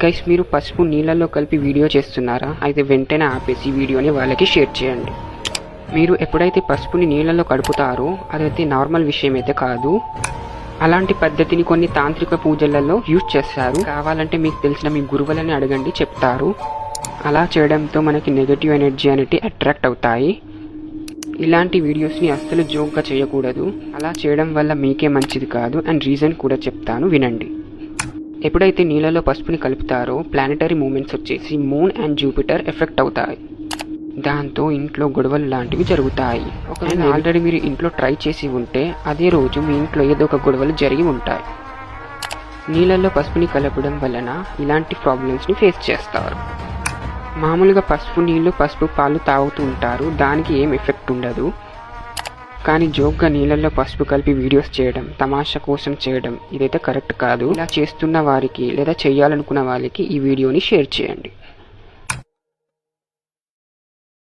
Guys, మీరు పసుపు నీళ్ళల్లో కలిపి వీడియో చేస్తున్నారా? అయితే వెంటనే ఆపేసి వీడియోని వాళ్ళకి షేర్ చేయండి. మీరు ఎప్పుడైతే పసుపుని నీళ్ళల్లో కడుపుతారో అదైతే నార్మల్ విషయం అయితే కాదు. అలాంటి పద్ధతిని కొన్ని తాంత్రిక పూజలలో యూజ్ చేస్తారు. కావాలంటే మీకు తెలిసిన మీ గురువులని అడగండి, చెప్తారు. అలా చేయడంతో మనకి నెగటివ్ ఎనర్జీ అనేది అట్రాక్ట్ అవుతాయి. ఇలాంటి వీడియోస్ని అస్సలు జోక్గా చేయకూడదు. అలా చేయడం వల్ల మీకే మంచిది కాదు. అండ్ రీజన్ కూడా చెప్తాను, వినండి. ఎప్పుడైతే నీళ్ళలో పసుపుని కలుపుతారో ప్లానెటరీ మూమెంట్స్ వచ్చేసి మూన్ అండ్ జూపిటర్ ఎఫెక్ట్ అవుతాయి. దాంతో ఇంట్లో గొడవలు లాంటివి జరుగుతాయి. ఒకవేళ ఆల్రెడీ మీరు ఇంట్లో ట్రై చేసి ఉంటే అదే రోజు మీ ఇంట్లో ఏదో ఒక గొడవలు జరిగి ఉంటాయి. నీళ్ళల్లో పసుపుని కలపడం వలన ఇలాంటి ప్రాబ్లమ్స్ని ఫేస్ చేస్తారు. మామూలుగా పసుపు నీళ్ళు, పసుపు పాలు తాగుతూ ఉంటారు, దానికి ఏం ఎఫెక్ట్ ఉండదు. కానీ జోక్గా నీళ్ళల్లో పసుపు కలిపి వీడియోస్ చేయడం, తమాషా కోసం చేయడం ఇదైతే కరెక్ట్ కాదు. ఇలా చేస్తున్న వారికి లేదా చేయాలనుకున్న వాళ్ళకి ఈ వీడియోని షేర్ చేయండి.